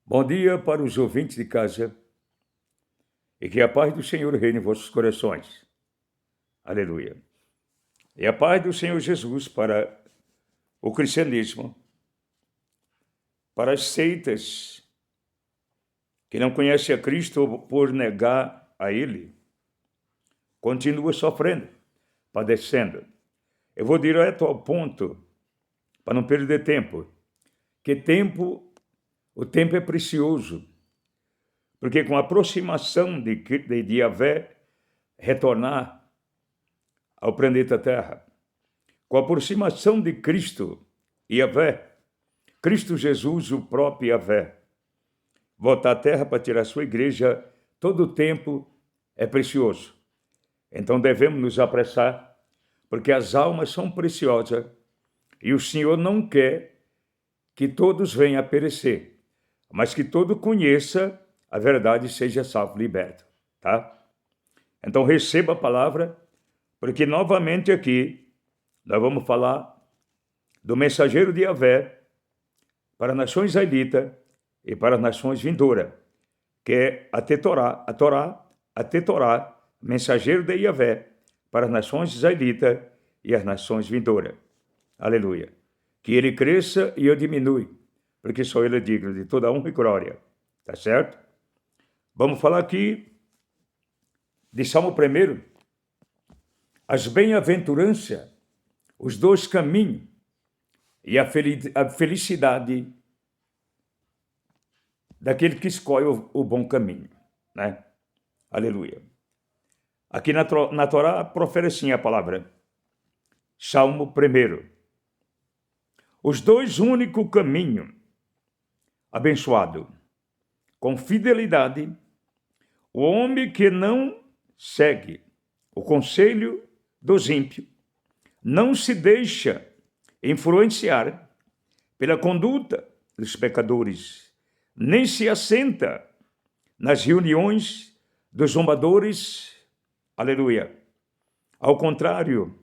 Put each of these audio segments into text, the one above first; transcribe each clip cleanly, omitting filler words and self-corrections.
Bom dia para os ouvintes de casa e que a paz do Senhor reine em vossos corações. Aleluia. E a paz do Senhor Jesus para o cristianismo, para as seitas que não conhecem a Cristo por negar a Ele, continua sofrendo, padecendo. Eu vou direto ao ponto, para não perder tempo, que o tempo é precioso, porque com a aproximação de Yahvé retornar ao planeta Terra, com a aproximação de Cristo, Yahvé, Cristo Jesus, o próprio Yahvé, voltar à Terra para tirar a sua igreja, todo o tempo é precioso. Então devemos nos apressar, porque as almas são preciosas e o Senhor não quer que todos venham a perecer, mas que todo conheça a verdade e seja salvo, liberto, tá? Então receba a palavra, porque novamente aqui nós vamos falar do mensageiro de Yahvé para as nações israelitas e para as nações vindouras, que é a Tetorá, mensageiro de Yahvé para as nações israelitas e as nações vindouras. Aleluia. Que ele cresça e eu diminui, porque só ele é digno de toda honra e glória. Tá certo? Vamos falar aqui de Salmo 1, as bem-aventuranças, os dois caminhos e a felicidade daquele que escolhe o bom caminho, né? Aleluia. Aqui na Torá profere assim a palavra, Salmo 1. Os dois únicos caminhos, abençoado, com fidelidade, o homem que não segue o conselho dos ímpios, não se deixa influenciar pela conduta dos pecadores, nem se assenta nas reuniões dos zombadores. Aleluia. Ao contrário,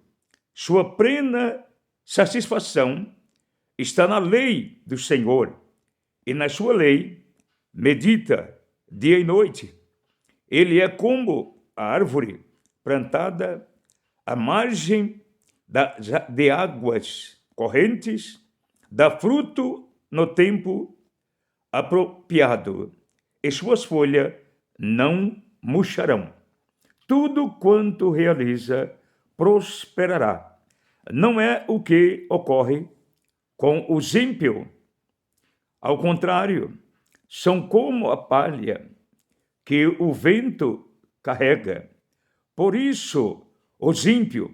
sua plena satisfação está na lei do Senhor, e na sua lei medita dia e noite. Ele é como a árvore plantada à margem de águas correntes, dá fruto no tempo apropriado, e suas folhas não murcharão. Tudo quanto realiza prosperará. Não é o que ocorre com os ímpios. Ao contrário, são como a palha que o vento carrega. Por isso, os ímpios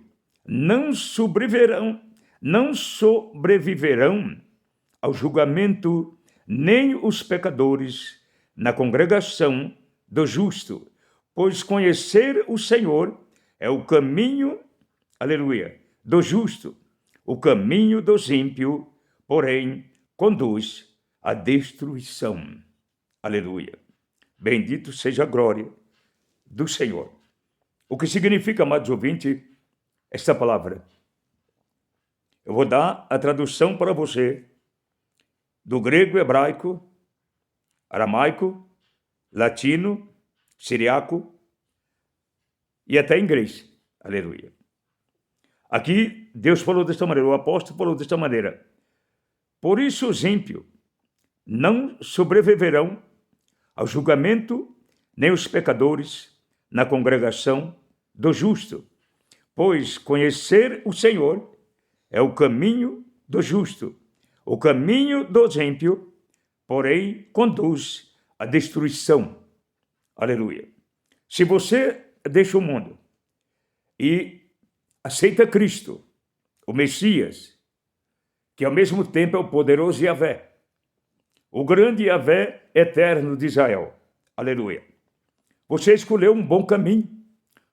não sobreviverão ao julgamento, nem os pecadores na congregação do justo, pois conhecer o Senhor é o caminho, aleluia, do justo. O caminho dos ímpios, porém, conduz à destruição. Aleluia. Bendito seja a glória do Senhor. O que significa, amados ouvintes, esta palavra? Eu vou dar a tradução para você do grego, hebraico, aramaico, latino, siriaco e até inglês. Aleluia. Aqui Deus falou desta maneira, o apóstolo falou desta maneira. Por isso os ímpios não sobreviverão ao julgamento, nem os pecadores na congregação do justo, pois conhecer o Senhor é o caminho do justo. O caminho dos ímpios, porém, conduz à destruição. Aleluia. Se você deixa o mundo e aceita Cristo, o Messias, que ao mesmo tempo é o poderoso Yahvé, o grande Yahvé eterno de Israel. Aleluia. Você escolheu um bom caminho.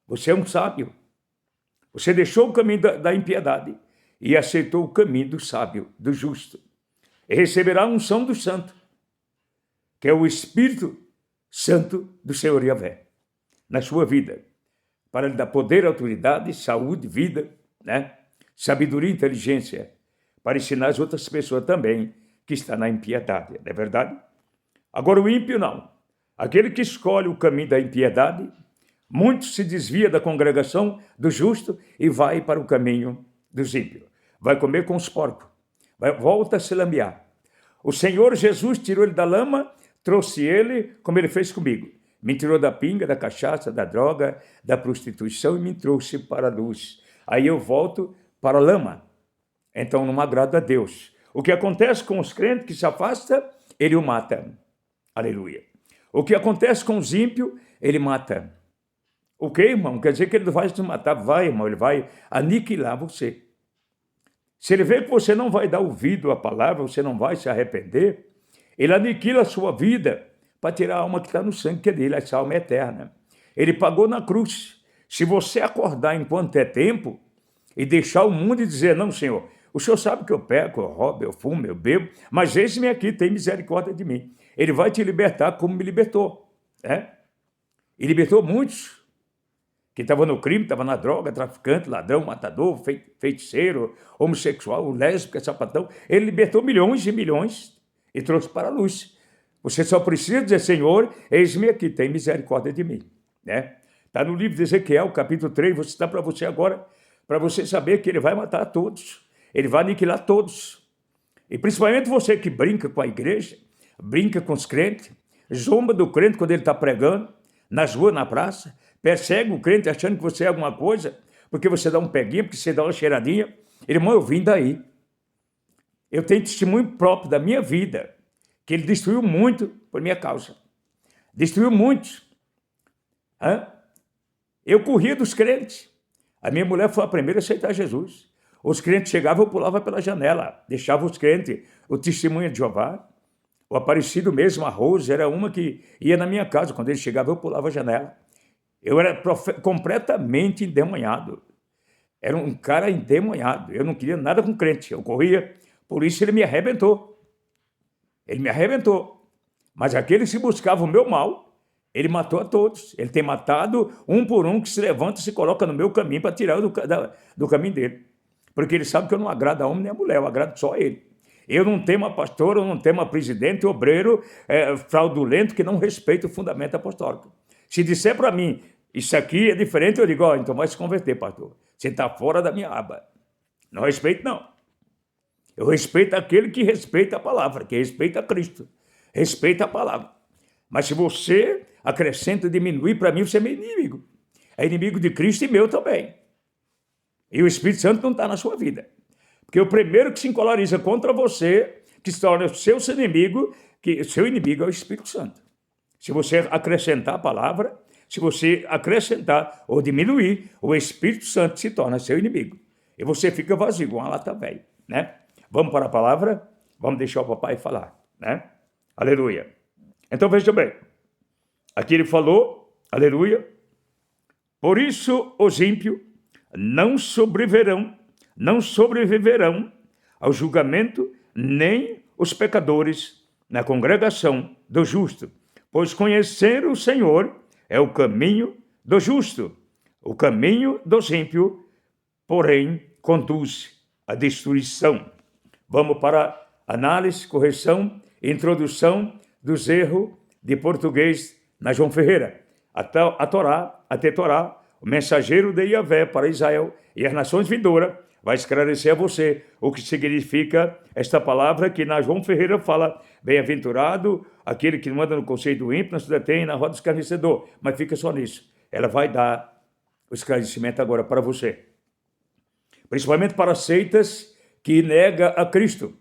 Você é um sábio. Você deixou o caminho da impiedade e aceitou o caminho do sábio, do justo. E receberá a unção do santo, que é o Espírito Santo do Senhor Yahvé, na sua vida, para lhe dar poder, autoridade, saúde, vida, né? Sabedoria e inteligência, para ensinar as outras pessoas também que estão na impiedade, não é verdade? Agora o ímpio não. Aquele que escolhe o caminho da impiedade, muito se desvia da congregação do justo e vai para o caminho dos ímpios. Vai comer com os porcos, volta a se lambear. O Senhor Jesus tirou ele da lama, trouxe ele como ele fez comigo. Me tirou da pinga, da cachaça, da droga, da prostituição e me trouxe para a luz. Aí eu volto para a lama. Então não agrada a Deus. O que acontece com os crentes que se afastam, ele o mata. Aleluia. O que acontece com os ímpios, ele mata. O que, irmão? Quer dizer que ele não vai te matar? Vai, irmão, ele vai aniquilar você. Se ele vê que você não vai dar ouvido à palavra, você não vai se arrepender, ele aniquila a sua vida para tirar a alma que está no sangue que é dele, essa alma é eterna. Ele pagou na cruz. Se você acordar enquanto é tempo e deixar o mundo e dizer, não, Senhor, o Senhor sabe que eu peco, eu roubo, eu fumo, eu bebo, mas eis-me aqui, tem misericórdia de mim. Ele vai te libertar como me libertou. Né? E libertou muitos que estavam no crime, estavam na droga, traficante, ladrão, matador, feiticeiro, homossexual, lésbica, sapatão. Ele libertou milhões e milhões e trouxe para a luz. Você só precisa dizer, Senhor, eis-me aqui, tem misericórdia de mim. Né? Está no livro de Ezequiel, capítulo 3, você está para você agora, para você saber que ele vai matar a todos. Ele vai aniquilar todos. E principalmente você que brinca com a igreja, brinca com os crentes, zomba do crente quando ele está pregando, nas ruas, na praça, persegue o crente achando que você é alguma coisa, porque você dá um peguinho, porque você dá uma cheiradinha. Irmão, eu vim daí. Eu tenho testemunho próprio da minha vida, que ele destruiu muito por minha causa. Destruiu muitos. Eu corria dos crentes. A minha mulher foi a primeira a aceitar Jesus. Os crentes chegavam, eu pulava pela janela, deixava os crentes, o testemunho de Jeová. O Aparecido mesmo, a Rose, era uma que ia na minha casa. Quando ele chegava, eu pulava a janela. Eu era completamente endemoniado. Era um cara endemoniado. Eu não queria nada com crente. Eu corria, por isso ele me arrebentou. Ele me arrebentou. Mas aqueles que buscavam o meu mal, ele matou a todos. Ele tem matado um por um que se levanta e se coloca no meu caminho para tirar do caminho dele. Porque ele sabe que eu não agrado a homem nem a mulher, eu agrado só a ele. Eu não temo a pastor, eu não temo a presidente, obreiro, fraudulento que não respeita o fundamento apostólico. Se disser para mim, isso aqui é diferente, eu digo, então vai se converter, pastor. Você está fora da minha aba. Não respeito, não. Eu respeito aquele que respeita a palavra, que respeita Cristo. Respeita a palavra. Mas se você acrescenta, diminuir, para mim você é meu inimigo. É inimigo de Cristo e meu também. E o Espírito Santo não está na sua vida. Porque o primeiro que se encolariza contra você, que se torna seu inimigo, que seu inimigo é o Espírito Santo. Se você acrescentar a palavra, se você acrescentar ou diminuir, o Espírito Santo se torna seu inimigo. E você fica vazio, igual uma lata velha, né? Vamos para a palavra? Vamos deixar o papai falar, né? Aleluia. Então veja bem. Aqui ele falou, aleluia. Por isso os ímpios não sobreviverão ao julgamento, nem os pecadores na congregação do justo. Pois conhecer o Senhor é o caminho do justo. O caminho dos ímpios, porém, conduz à destruição. Vamos para análise, correção, introdução dos erros de português na João Ferreira. A Torá, o mensageiro de Yahvé para Israel e as nações vindouras, vai esclarecer a você o que significa esta palavra que na João Ferreira fala, bem-aventurado aquele que não anda no conselho do ímpio, não se detém na roda do escarnecedor, mas fica só nisso. Ela vai dar o esclarecimento agora para você. Principalmente para seitas que nega a Cristo.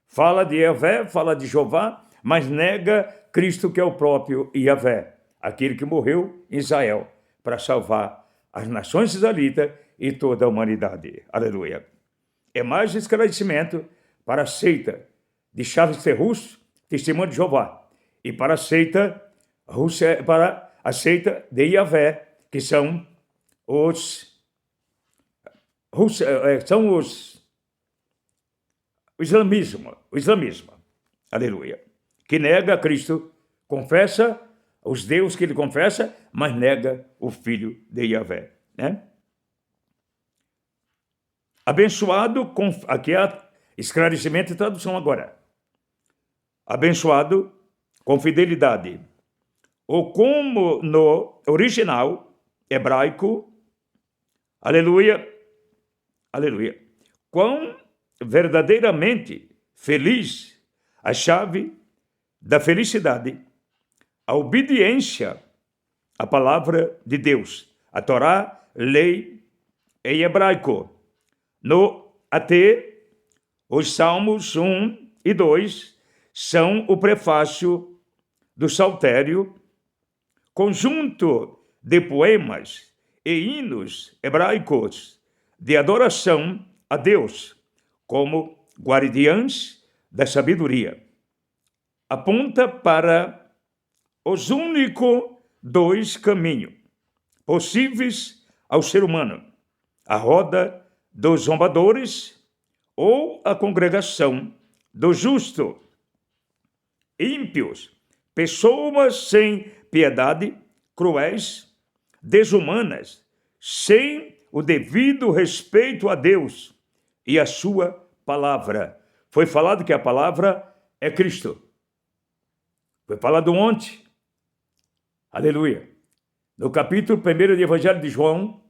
Fala de Yahvé, fala de Jeová, mas nega Cristo que é o próprio Yahvé, aquele que morreu em Israel para salvar as nações israelitas e toda a humanidade. Aleluia. É mais esclarecimento para a seita de Charles Terrus, testemunho de Jeová, e para a seita de Yahvé, que são o islamismo. Aleluia. Que nega a Cristo, confessa os deuses que ele confessa, mas nega o Filho de Yahvé, né? Abençoado, aqui é esclarecimento e tradução agora. Abençoado com fidelidade, ou como no original hebraico, aleluia, aleluia, quão verdadeiramente feliz a chave da felicidade, a obediência à palavra de Deus, a Torá, lei em hebraico. No AT, os Salmos 1 e 2 são o prefácio do Saltério, conjunto de poemas e hinos hebraicos de adoração a Deus, como guardiães da sabedoria. Aponta para os únicos dois caminhos possíveis ao ser humano: a roda dos zombadores ou a congregação do justo. Ímpios, pessoas sem piedade, cruéis, desumanas, sem o devido respeito a Deus e a sua palavra. Foi falado que a palavra é Cristo. Foi falado ontem. Aleluia. No capítulo 1 do Evangelho de João,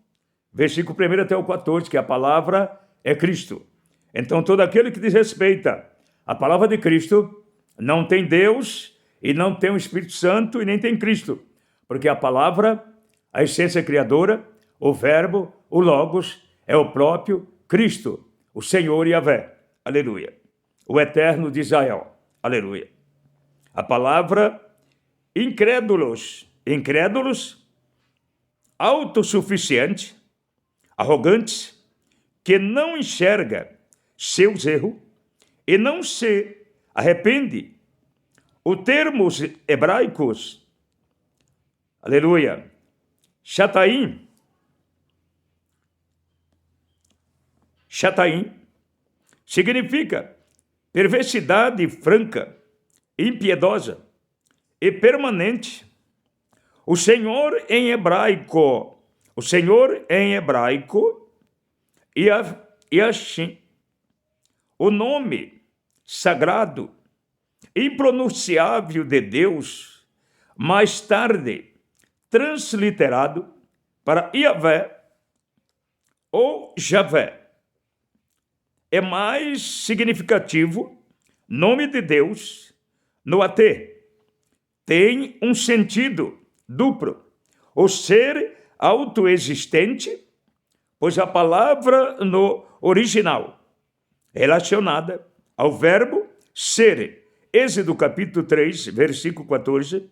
versículo 1 até o 14, que a palavra é Cristo. Então, todo aquele que desrespeita a palavra de Cristo não tem Deus e não tem o Espírito Santo e nem tem Cristo. Porque a palavra, a essência criadora, o verbo, o logos, é o próprio Cristo, o Senhor Yahvé. Aleluia. O eterno de Israel. Aleluia. A palavra incrédulos, autossuficientes, arrogantes, que não enxerga seus erros e não se arrepende. Os termos hebraicos, aleluia, Shataim, significa perversidade franca, impiedosa e permanente. O Senhor em hebraico, Yahshim, o nome sagrado, impronunciável de Deus, mais tarde transliterado para Yahvé ou Javé. É mais significativo, nome de Deus, no AT, tem um sentido duplo. O ser autoexistente, pois a palavra no original relacionada ao verbo ser, Êxodo capítulo 3, versículo 14,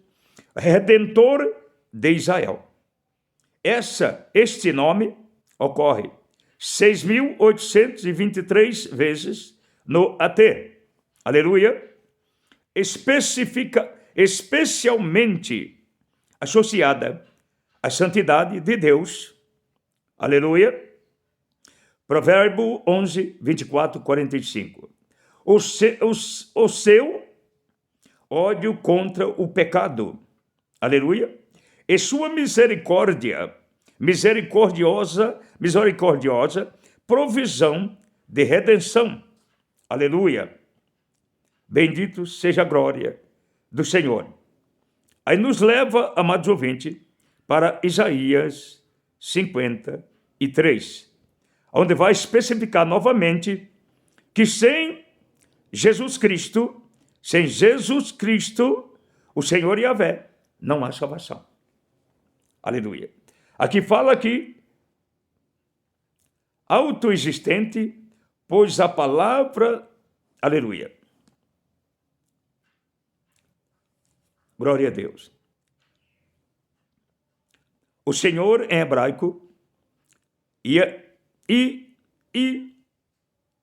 Redentor de Israel. Este nome ocorre 6.823 vezes no AT. Aleluia. Especialmente associada à santidade de Deus. Aleluia. Provérbio 11, 24, 45. O seu ódio contra o pecado. Aleluia. E sua misericordiosa provisão de redenção. Aleluia. Bendito seja a glória do Senhor. Aí nos leva, amados ouvintes, para Isaías 53, onde vai especificar novamente que sem Jesus Cristo, o Senhor Yahvé, não há salvação. Aleluia. Aqui fala que autoexistente, pois a palavra, aleluia. Glória a Deus. O Senhor em hebraico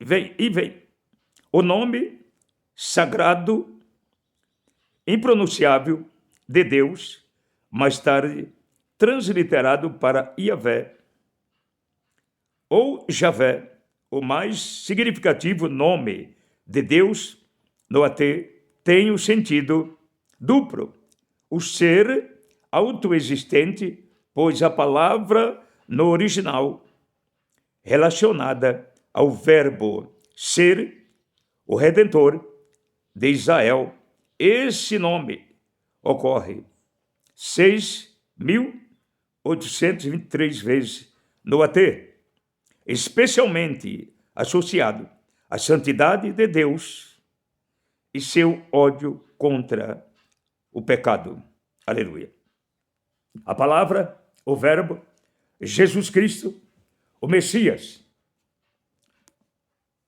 vem. O nome sagrado, impronunciável de Deus, mais tarde transliterado para Yahvé ou Javé, o mais significativo nome de Deus no AT, tem o sentido duplo. O ser autoexistente, pois a palavra no original relacionada ao verbo ser, o Redentor de Israel. Esse nome ocorre 6.823 vezes no AT, especialmente associado à santidade de Deus e seu ódio contra o pecado. Aleluia. A palavra, o verbo, Jesus Cristo, o Messias,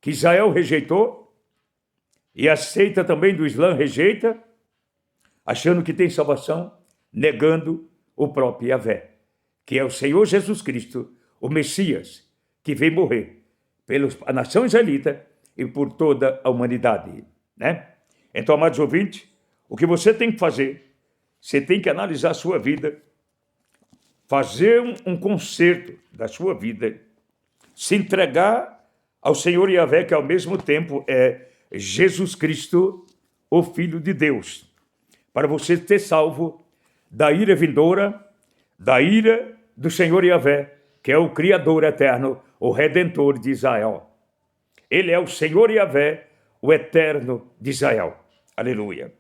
que Israel rejeitou e aceita também do Islã, rejeita, achando que tem salvação, negando o próprio Yahvé, que é o Senhor Jesus Cristo, o Messias, que veio morrer pela nação israelita e por toda a humanidade, né? Então, amados ouvintes, o que você tem que fazer, você tem que analisar a sua vida, fazer um conserto da sua vida, se entregar ao Senhor Yahvé, que ao mesmo tempo é Jesus Cristo, o Filho de Deus, para você ter salvo da ira vindoura, da ira do Senhor Yahvé, que é o Criador eterno, o Redentor de Israel. Ele é o Senhor Yahvé, o Eterno de Israel. Aleluia.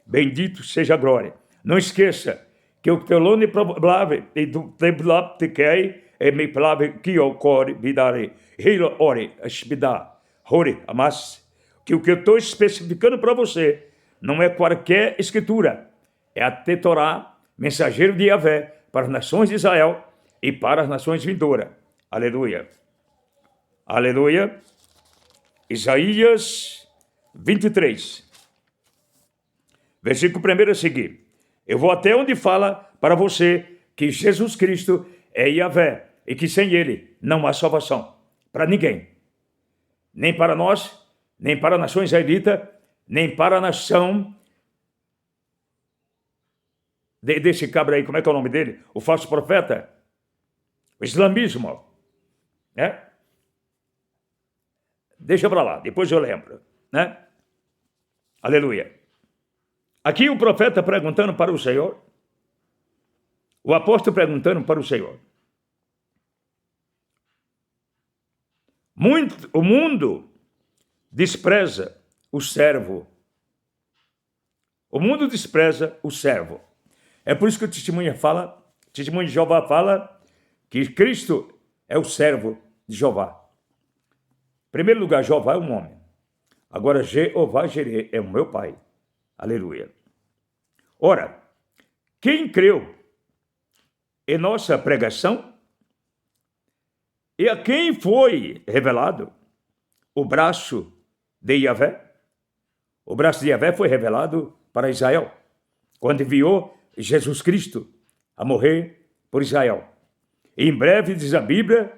Bendito seja a glória. Não esqueça que o telone blave e do teblap te quei e me blave que o core bidare hilo ore ashbida hore amas, que o que eu estou especificando para você não é qualquer escritura, é a Torá, mensageiro de Yahvé para as nações de Israel e para as nações vindouras. Aleluia. Aleluia. Isaías 23, versículo 1 a seguir. Eu vou até onde fala para você que Jesus Cristo é Yahvé e que sem ele não há salvação para ninguém. Nem para nós, nem para a nação israelita, nem para a nação desse cabra aí, como é que é o nome dele? O falso profeta, o islamismo, né? Deixa para lá, depois eu lembro, né? Aleluia. Aqui o profeta perguntando para o Senhor, o apóstolo perguntando para o Senhor. O mundo despreza o servo. O mundo despreza o servo. É por isso que o testemunho de Jeová fala que Cristo é o servo de Jeová. Em primeiro lugar, Jeová é um homem. Agora, Jeová Jireh é o meu pai. Aleluia. Ora, quem creu em nossa pregação e a quem foi revelado o braço de Yahvé? O braço de Yahvé foi revelado para Israel, quando enviou Jesus Cristo a morrer por Israel. E em breve, diz a Bíblia,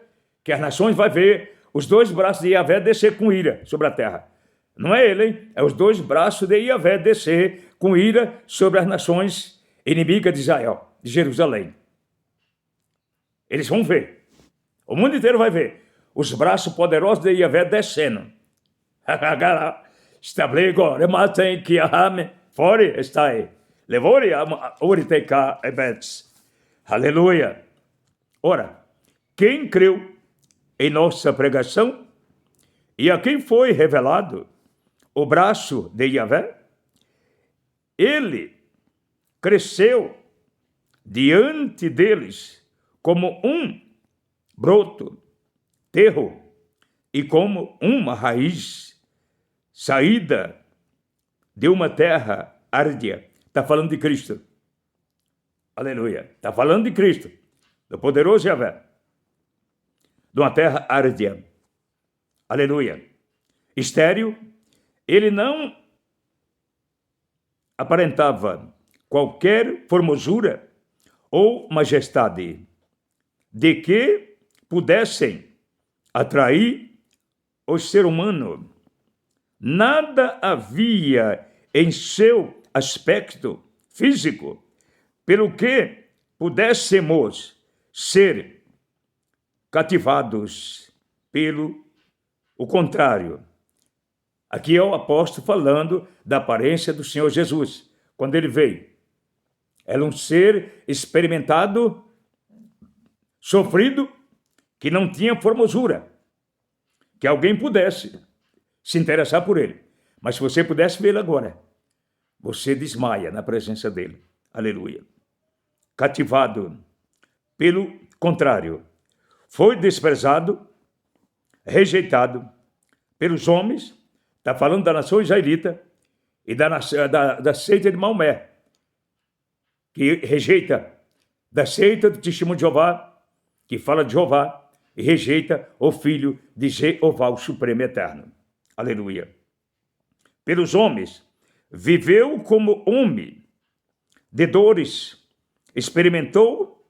que as nações vão ver os dois braços de Yahvé descer com ira sobre a terra. Não é ele, hein? É os dois braços de Yahvé descer com ira sobre as nações inimigas de Israel, de Jerusalém. Eles vão ver. O mundo inteiro vai ver os braços poderosos de Yahvé descendo. Establego, rematem que ahame, fore está aí. Levore a oriteca ebets. Aleluia. Ora, quem creu em nossa pregação e a quem foi revelado o braço de Yahvé, ele cresceu diante deles como um broto, terro, e como uma raiz saída de uma terra árdia. Está falando de Cristo. Aleluia. Está falando de Cristo, do poderoso Yahvé, de uma terra árdia. Aleluia. Estéril, ele não aparentava qualquer formosura ou majestade de que pudessem atrair o ser humano. Nada havia em seu aspecto físico pelo que pudéssemos ser cativados pelo o contrário. Aqui é o apóstolo falando da aparência do Senhor Jesus, quando ele veio. Era um ser experimentado, sofrido, que não tinha formosura, que alguém pudesse se interessar por ele. Mas se você pudesse vê-lo agora, você desmaia na presença dele. Aleluia. Cativado. Pelo contrário, foi desprezado, rejeitado pelos homens. Está falando da nação israelita e da seita de Maomé, que rejeita, da seita do testemunho de Jeová, que fala de Jeová, e rejeita o Filho de Jeová, o Supremo Eterno. Aleluia. Pelos homens, viveu como homem de dores, experimentou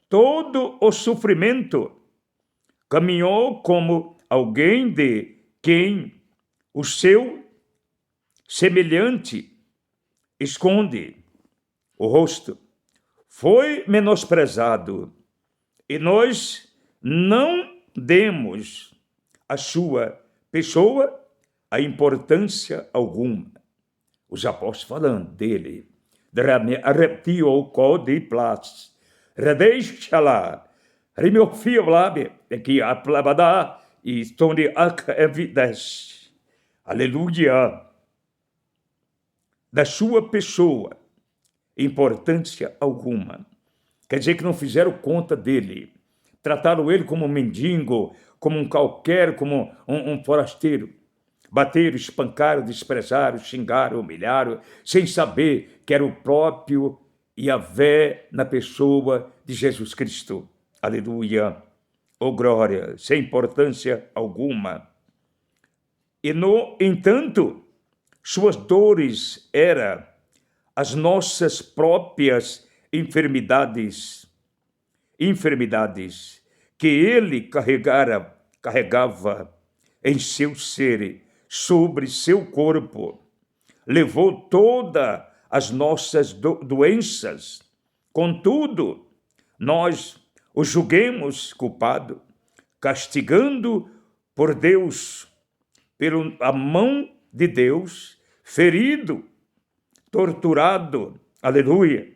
todo o sofrimento, caminhou como alguém de quem o seu semelhante esconde o rosto. Foi menosprezado e nós não demos à sua pessoa a importância alguma. Os apóstolos falando dele. Arreptio de plas. Redeixala. Rimiofia blabe. Aqui a plabada e estone ac evides. Aleluia. Da sua pessoa, importância alguma. Quer dizer que não fizeram conta dele. Trataram ele como um mendigo, como um qualquer, como um forasteiro. Bateram, espancaram, desprezaram, xingaram, humilharam, sem saber que era o próprio Yahvé na pessoa de Jesus Cristo. Aleluia. Oh glória, sem importância alguma. E, no entanto, suas dores eram as nossas próprias enfermidades que ele carregava em seu ser, sobre seu corpo, levou todas as nossas doenças. Contudo, nós o julguemos culpado, castigando por Deus, pela mão de Deus, ferido, torturado, aleluia.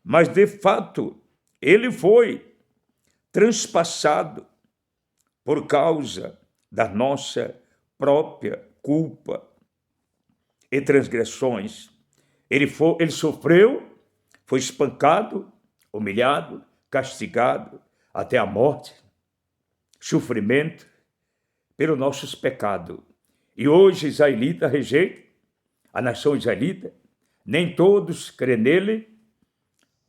Mas, de fato, ele foi transpassado por causa da nossa própria culpa e transgressões. Ele sofreu, foi espancado, humilhado, castigado até a morte, sofrimento pelos nossos pecados. E hoje israelita rejeita, a nação israelita, nem todos creem nele.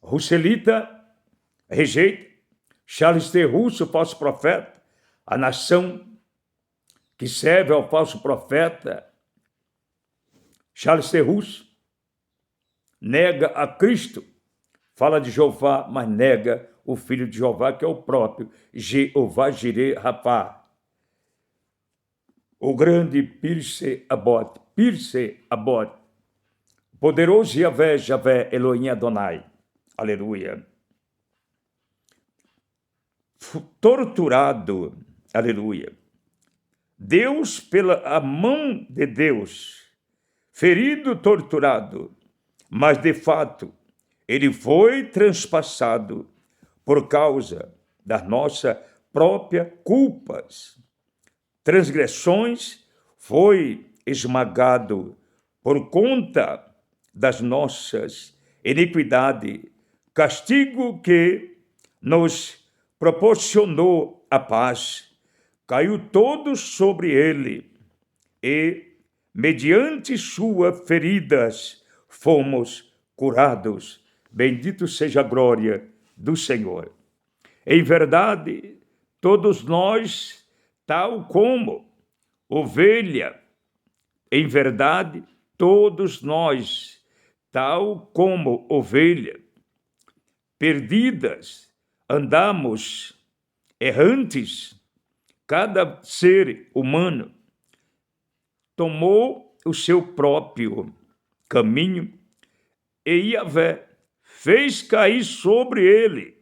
Russelita rejeita, Charles de Russo, falso profeta, a nação que serve ao falso profeta, Charles de Russo, nega a Cristo, fala de Jeová, mas nega o Filho de Jeová, que é o próprio Jeová Jireh Rapá. O grande Pirce Abot, poderoso Javé, Elohim Adonai, aleluia. Torturado, aleluia. Deus, pela mão de Deus, ferido, torturado, mas de fato, ele foi transpassado por causa das nossas próprias culpas. Transgressões, foi esmagado por conta das nossas iniquidades. Castigo que nos proporcionou a paz, caiu todo sobre ele, e, mediante suas feridas, fomos curados. Bendito seja a glória do Senhor. Em verdade, todos nós, tal como ovelha, em verdade, todos nós, tal como ovelha, perdidas, andamos errantes. Cada ser humano tomou o seu próprio caminho e Yahvé fez cair sobre ele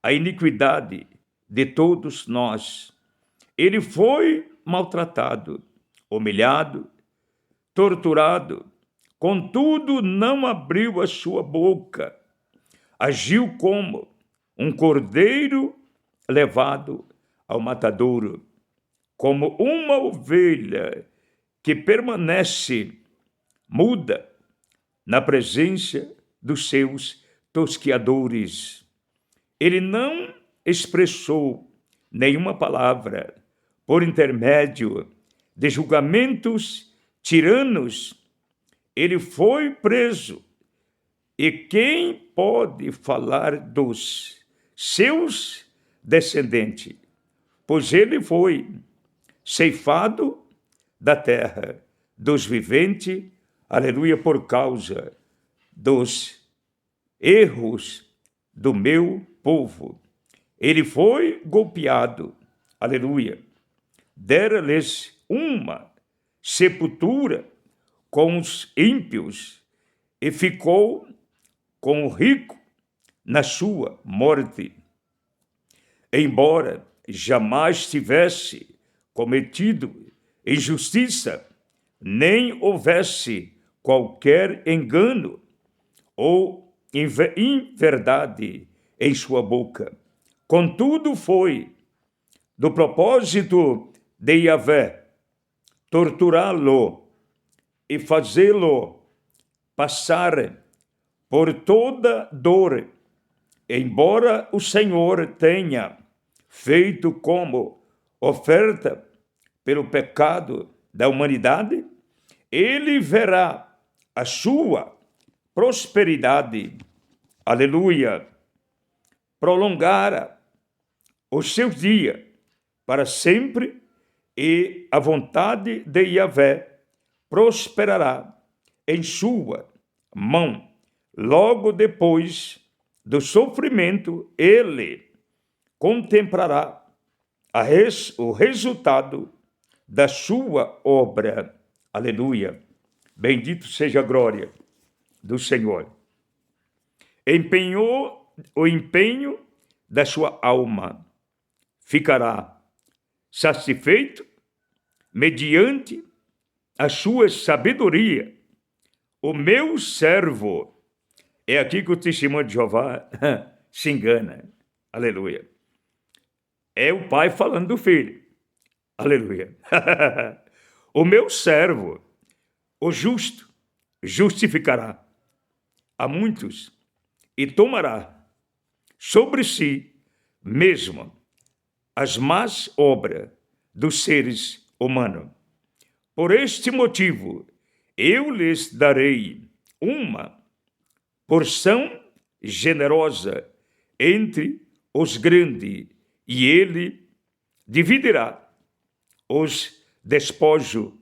a iniquidade de todos nós. Ele foi maltratado, humilhado, torturado, contudo não abriu a sua boca. Agiu como um cordeiro levado ao matadouro, como uma ovelha que permanece muda, na presença dos seus tosqueadores. Ele não expressou nenhuma palavra por intermédio de julgamentos tiranos. Ele foi preso. E quem pode falar dos seus descendentes? Pois ele foi ceifado da terra dos viventes, aleluia, por causa dos erros do meu povo. Ele foi golpeado, aleluia, dera-lhes uma sepultura com os ímpios e ficou com o rico na sua morte. Embora jamais tivesse cometido injustiça, nem houvesse qualquer engano ou inverdade em sua boca. Contudo, foi do propósito de Yahvé torturá-lo e fazê-lo passar por toda dor. Embora o Senhor tenha feito como oferta pelo pecado da humanidade, ele verá a sua prosperidade, aleluia, prolongara os seus dias para sempre, e a vontade de Yahvé prosperará em sua mão. Logo depois do sofrimento, ele contemplará o resultado da sua obra. Aleluia. Bendito seja a glória do Senhor. Empenhou o empenho da sua alma. Ficará satisfeito mediante a sua sabedoria. O meu servo. É aqui que o testemunho de Jeová se engana. Aleluia. É o pai falando do filho. Aleluia. O meu servo, o justo, justificará a muitos e tomará sobre si mesmo as más obras dos seres humanos. Por este motivo, eu lhes darei uma porção generosa entre os grandes, e ele dividirá os despojos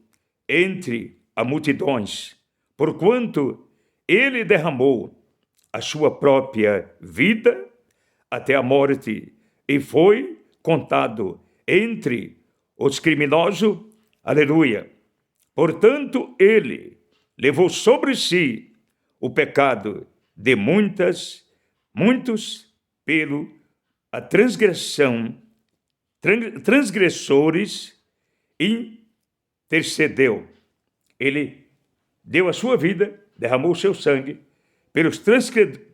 entre as multidões, porquanto ele derramou a sua própria vida até a morte e foi contado entre os criminosos. Aleluia. Portanto, ele levou sobre si o pecado de muitos pelo a transgressores intercedeu. Ele deu a sua vida, derramou o seu sangue pelos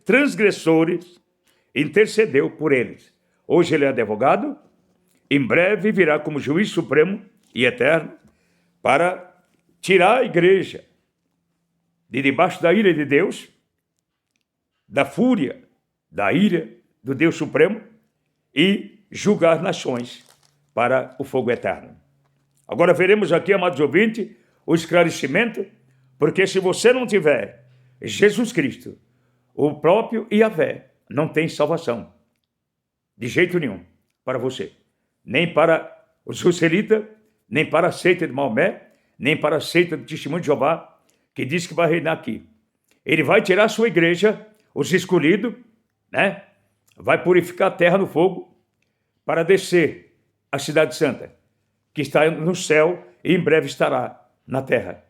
transgressores, intercedeu por eles. Hoje ele é advogado, em breve virá como juiz supremo e eterno para tirar a igreja de debaixo da ira de Deus, da fúria, da ira do Deus Supremo, e julgar nações para o fogo eterno. Agora veremos aqui, amados ouvintes, o esclarecimento, porque se você não tiver Jesus Cristo, o próprio Yahvé, não tem salvação, de jeito nenhum, para você. Nem para os israelitas, nem para a seita de Maomé, nem para a seita do Testemunho de Jeová, que diz que vai reinar aqui. Ele vai tirar a sua igreja, os escolhidos, né? Vai purificar a terra no fogo para descer a cidade santa, que está no céu e em breve estará na terra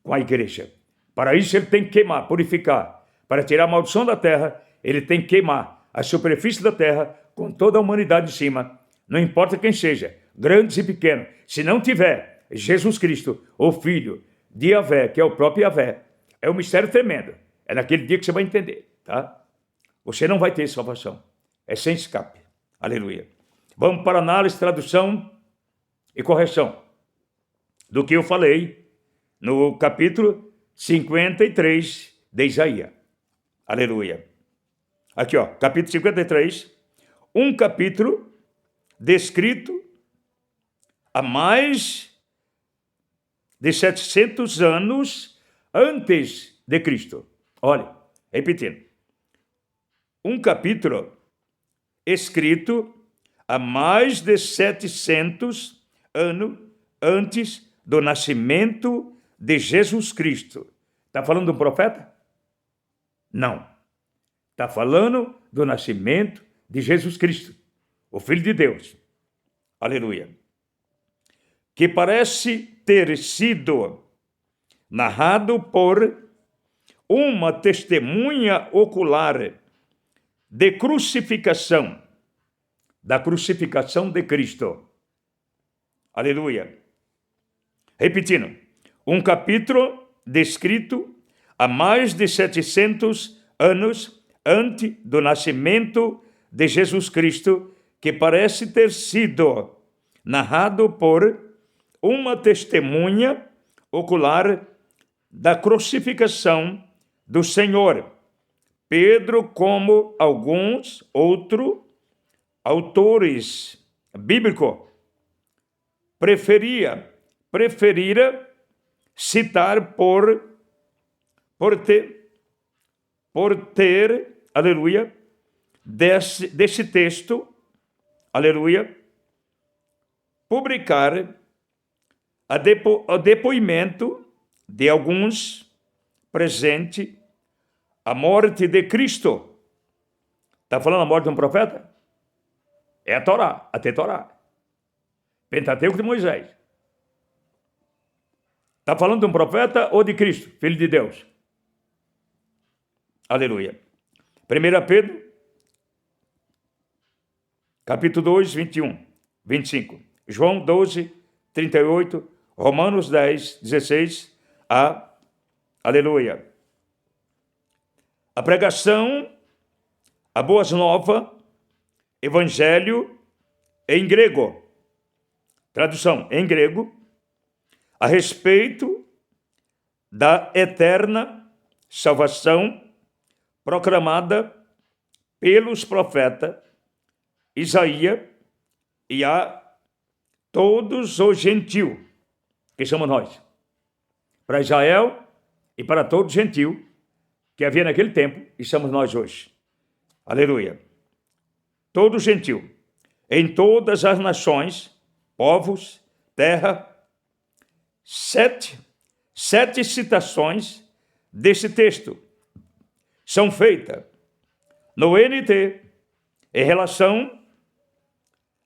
com a igreja. Para isso ele tem que queimar, purificar. Para tirar a maldição da terra, ele tem que queimar a superfície da terra com toda a humanidade em cima. Não importa quem seja, grandes e pequenos. Se não tiver Jesus Cristo, o Filho de Yahvé, que é o próprio Yahvé, é um mistério tremendo. É naquele dia que você vai entender, tá? Você não vai ter salvação. É sem escape. Aleluia. Vamos para análise, tradução e correção do que eu falei no capítulo 53 de Isaías. Aleluia. Aqui, ó, capítulo 53, um capítulo descrito há mais de 700 anos antes de Cristo. Olha, repetindo. Um capítulo escrito há mais de 700 anos antes do nascimento de Jesus Cristo. Está falando de um profeta? Não. Está falando do nascimento de Jesus Cristo, o Filho de Deus. Aleluia. Que parece ter sido narrado por uma testemunha ocular de crucificação, da crucificação de Cristo. Aleluia. Repetindo, um capítulo descrito há mais de 700 anos antes do nascimento de Jesus Cristo, que parece ter sido narrado por uma testemunha ocular da crucificação do Senhor. Pedro, como alguns outros autores bíblicos, preferira citar por ter, aleluia, desse texto, aleluia, publicar o depoimento de alguns presente a morte de Cristo. Está falando a morte de um profeta? É a Torá, até Torá. Pentateuco de Moisés. Está falando de um profeta ou de Cristo, Filho de Deus? Aleluia. 1 Pedro, capítulo 2, 21, 25. João 12, 38. Romanos 10, 16. Aleluia. A pregação, a boas novas, evangelho em grego. Tradução em grego, a respeito da eterna salvação proclamada pelos profetas Isaías e a todos os gentios, que somos nós, para Israel e para todo gentil que havia naquele tempo, e somos nós hoje. Aleluia. Todo gentil, em todas as nações, povos, terra, sete citações desse texto são feitas no NT em relação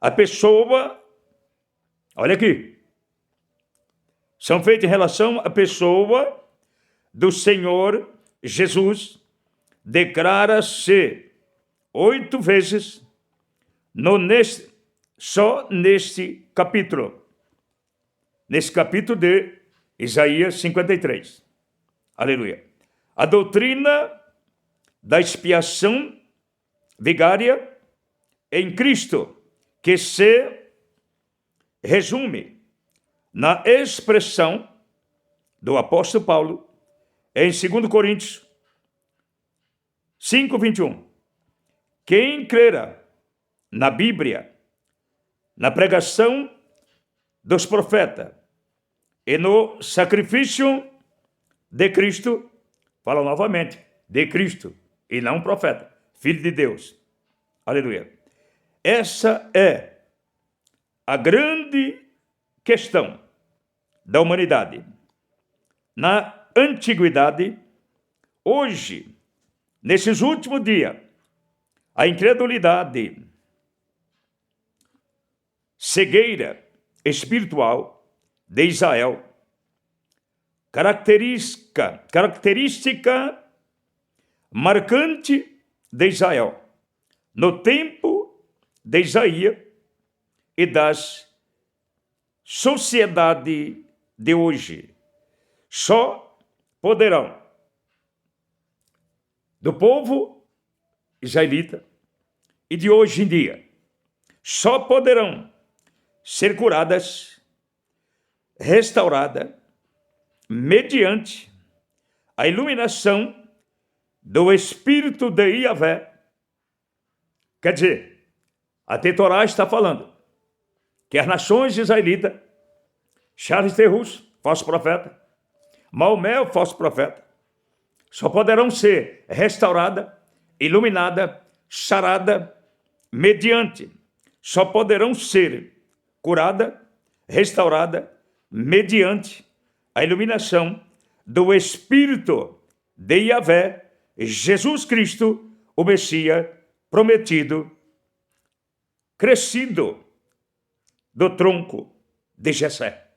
à pessoa, olha aqui, são feitas em relação à pessoa do Senhor Jesus, declara-se 8 vezes só neste capítulo de Isaías 53. Aleluia. A doutrina da expiação vigária em Cristo, que se resume na expressão do apóstolo Paulo em 2 Coríntios 5, 21. Quem crerá na Bíblia, na pregação dos profetas e no sacrifício de Cristo, fala novamente, de Cristo e não profeta, Filho de Deus. Aleluia. Essa é a grande questão da humanidade. Na antiguidade, hoje, nesses últimos dias, a incredulidade, cegueira espiritual de Israel, característica marcante de Israel, no tempo de Isaías e das sociedades de hoje, só poderão, do povo israelita e de hoje em dia, só poderão ser curadas, restauradas, mediante a iluminação do Espírito de Yahvé. Quer dizer, a Torá está falando que as nações israelitas, Charles de Russe, falso profeta, Maomé, o falso profeta, só poderão ser restaurada, iluminada, sarada, mediante, só poderão ser curada, restaurada, mediante a iluminação do Espírito de Yahvé, Jesus Cristo, o Messias prometido, crescido do tronco de Jessé.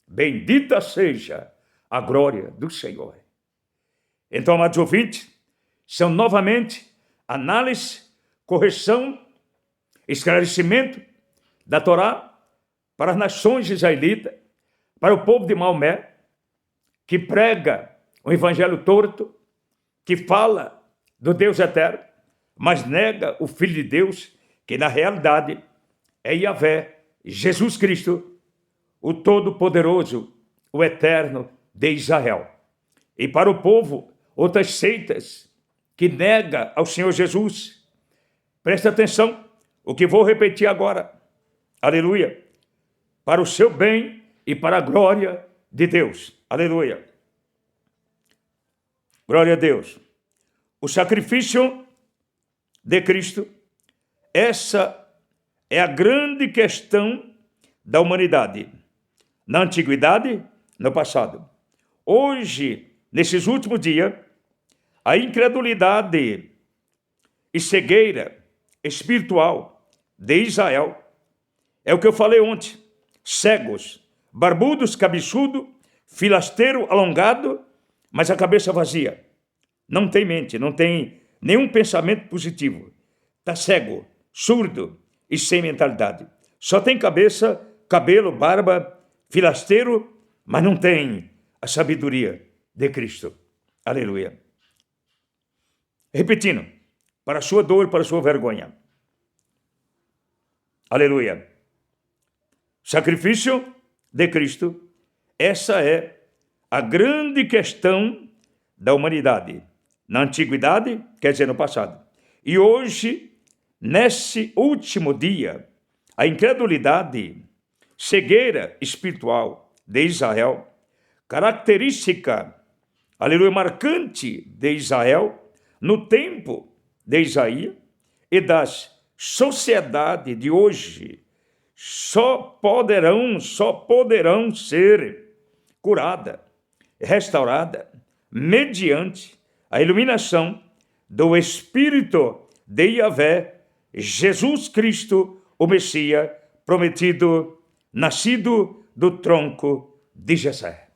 Bendita seja a glória do Senhor. Então, amados ouvintes, são novamente análise, correção, esclarecimento da Torá para as nações israelitas, para o povo de Maomé, que prega o evangelho torto, que fala do Deus eterno, mas nega o Filho de Deus, que na realidade é Yahvé, Jesus Cristo, o Todo-Poderoso, o Eterno de Israel. E para o povo, outras seitas que nega ao Senhor Jesus. Presta atenção, o que vou repetir agora. Aleluia. Para o seu bem e para a glória de Deus. Aleluia. Glória a Deus. O sacrifício de Cristo, essa é a grande questão da humanidade. Na antiguidade, no passado. Hoje, nesses últimos dias, a incredulidade e cegueira espiritual de Israel é o que eu falei ontem. Cegos, barbudos, cabeçudo, filasteiro alongado, mas a cabeça vazia. Não tem mente, não tem nenhum pensamento positivo. Está cego, surdo e sem mentalidade. Só tem cabeça, cabelo, barba, filasteiro, mas não tem a sabedoria de Cristo. Aleluia. Repetindo, para a sua dor, para a sua vergonha. Aleluia. Sacrifício de Cristo, essa é a grande questão da humanidade. Na antiguidade, quer dizer, no passado. E hoje, nesse último dia, a incredulidade, cegueira espiritual de Israel, característica, aleluia, marcante de Israel, no tempo de Isaías e das sociedades de hoje, só poderão ser curada, restaurada, mediante a iluminação do Espírito de Yahvé, Jesus Cristo, o Messias prometido, nascido do tronco de Jessé.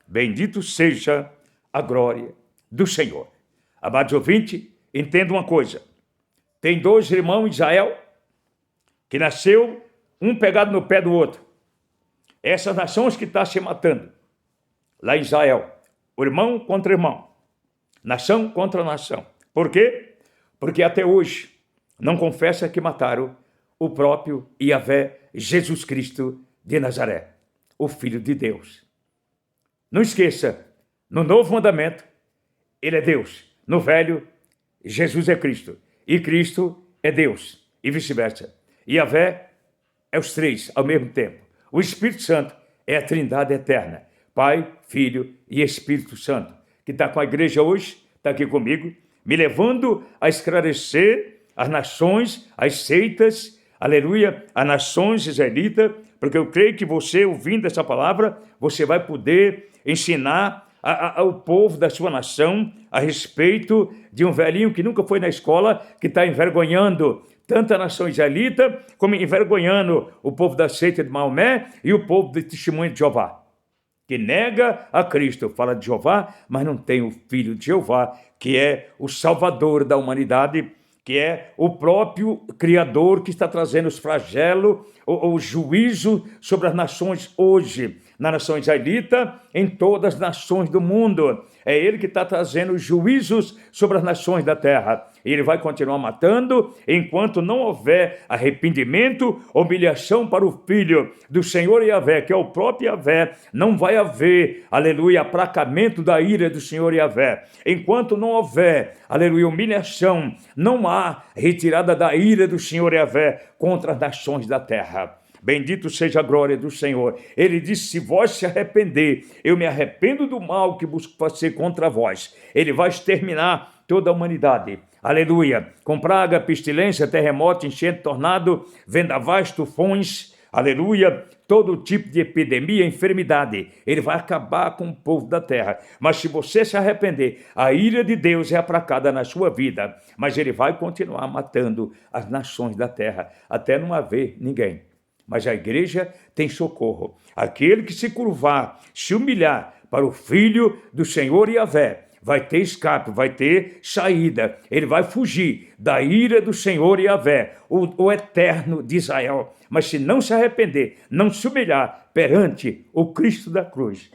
Bendito seja a glória do Senhor. Amados ouvintes, entenda uma coisa. Tem dois irmãos em Israel que nasceu um pegado no pé do outro. Essas nações que estão se matando. Lá em Israel, o irmão contra irmão. Nação contra nação. Por quê? Porque até hoje não confessa que mataram o próprio Yahvé, Jesus Cristo de Nazaré, o Filho de Deus. Não esqueça, no Novo Mandamento, ele é Deus. No Velho, Jesus é Cristo. E Cristo é Deus. E vice-versa. Yahvé é os três ao mesmo tempo. O Espírito Santo é a Trindade eterna. Pai, Filho e Espírito Santo. Que está com a igreja hoje, está aqui comigo, me levando a esclarecer as nações, as seitas, aleluia, as nações israelitas, porque eu creio que você, ouvindo essa palavra, você vai poder ensinar ao povo da sua nação a respeito de um velhinho que nunca foi na escola, que está envergonhando tanto a nação israelita, como envergonhando o povo da seita de Maomé e o povo do testemunho de Jeová, que nega a Cristo, fala de Jeová, mas não tem o Filho de Jeová, que é o Salvador da humanidade, que é o próprio Criador que está trazendo os flagelos, o juízo sobre as nações hoje, na nação israelita, em todas as nações do mundo. É ele que está trazendo juízos sobre as nações da terra. E ele vai continuar matando enquanto não houver arrependimento, humilhação para o Filho do Senhor Yahvé, que é o próprio Yahvé. Não vai haver, aleluia, aplacamento da ira do Senhor Yahvé. Enquanto não houver, aleluia, humilhação, não há retirada da ira do Senhor Yahvé contra as nações da terra. Bendito seja a glória do Senhor. Ele disse, se vós se arrepender, eu me arrependo do mal que busco fazer contra vós. Ele vai exterminar toda a humanidade. Aleluia. Com praga, pestilência, terremoto, enchente, tornado, vendavais, tufões, aleluia, todo tipo de epidemia, enfermidade. Ele vai acabar com o povo da terra. Mas se você se arrepender, a ira de Deus é aplacada na sua vida. Mas ele vai continuar matando as nações da terra, até não haver ninguém. Mas a igreja tem socorro. Aquele que se curvar, se humilhar para o Filho do Senhor Yahvé, vai ter escape, vai ter saída. Ele vai fugir da ira do Senhor Yahvé, o eterno de Israel. Mas se não se arrepender, não se humilhar perante o Cristo da cruz,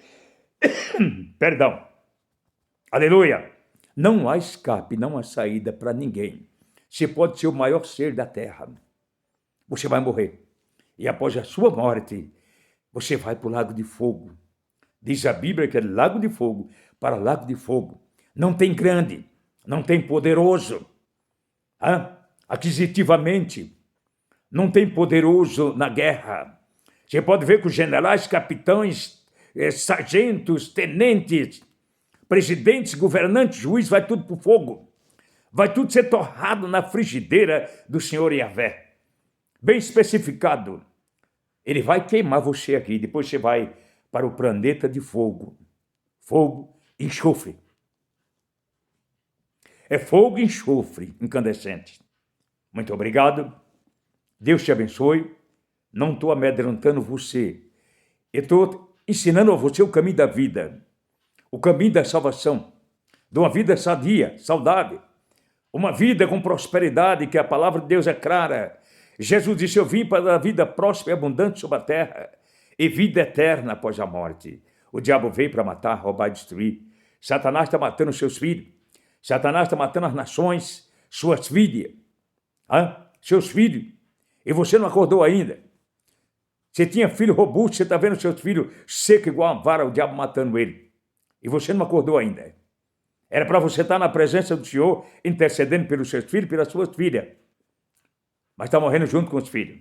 perdão, aleluia, não há escape, não há saída para ninguém. Você pode ser o maior ser da terra, você vai morrer. E após a sua morte, você vai para o lago de fogo. Diz a Bíblia que é lago de fogo para lago de fogo. Não tem grande, não tem poderoso, aquisitivamente, não tem poderoso na guerra. Você pode ver que os generais, capitães, sargentos, tenentes, presidentes, governantes, juízes, vai tudo para o fogo. Vai tudo ser torrado na frigideira do Senhor Yahvé. Bem especificado. Ele vai queimar você aqui, depois você vai para o planeta de fogo. Fogo, enxofre. É fogo e enxofre incandescente. Muito obrigado. Deus te abençoe. Não estou amedrontando você. Eu estou ensinando a você o caminho da vida. O caminho da salvação. De uma vida sadia, saudável. Uma vida com prosperidade, que a palavra de Deus é clara. Jesus disse, eu vim para dar vida próspera e abundante sobre a terra e vida eterna após a morte. O diabo veio para matar, roubar e destruir. Satanás está matando seus filhos. Satanás está matando as nações, suas filhas, seus filhos. E você não acordou ainda. Você tinha filho robusto, você está vendo seus filhos seco igual uma vara, o diabo matando ele. E você não acordou ainda. Era para você estar na presença do Senhor, intercedendo pelos seus filhos, pelas suas filhas. Mas está morrendo junto com os filhos.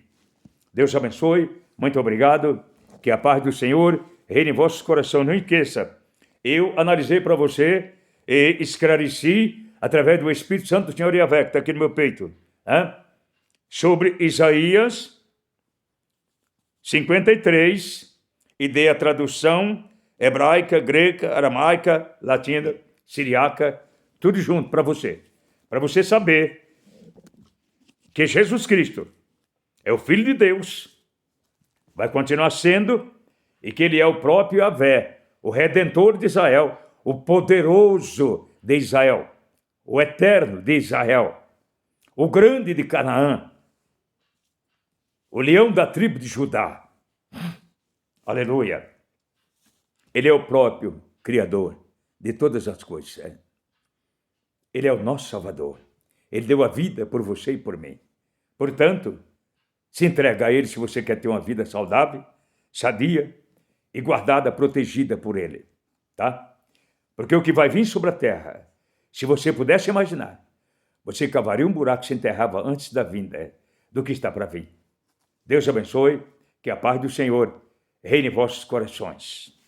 Deus abençoe, muito obrigado, que a paz do Senhor reine em vossos corações. Não esqueça, eu analisei para você e esclareci, através do Espírito Santo do Senhor Yahvé, que está aqui no meu peito, sobre Isaías 53, e dei a tradução hebraica, grega, aramaica, latina, siriaca, tudo junto para você saber que Jesus Cristo é o Filho de Deus, vai continuar sendo, e que ele é o próprio Yahvé, o Redentor de Israel, o poderoso de Israel, o eterno de Israel, o grande de Canaã, o leão da tribo de Judá. Aleluia! Ele é o próprio Criador de todas as coisas. Ele é o nosso Salvador. Ele deu a vida por você e por mim. Portanto, se entrega a ele se você quer ter uma vida saudável, sadia e guardada, protegida por ele. Tá? Porque o que vai vir sobre a terra, se você pudesse imaginar, você cavaria um buraco e se enterrava antes da vinda do que está para vir. Deus abençoe, que a paz do Senhor reine em vossos corações.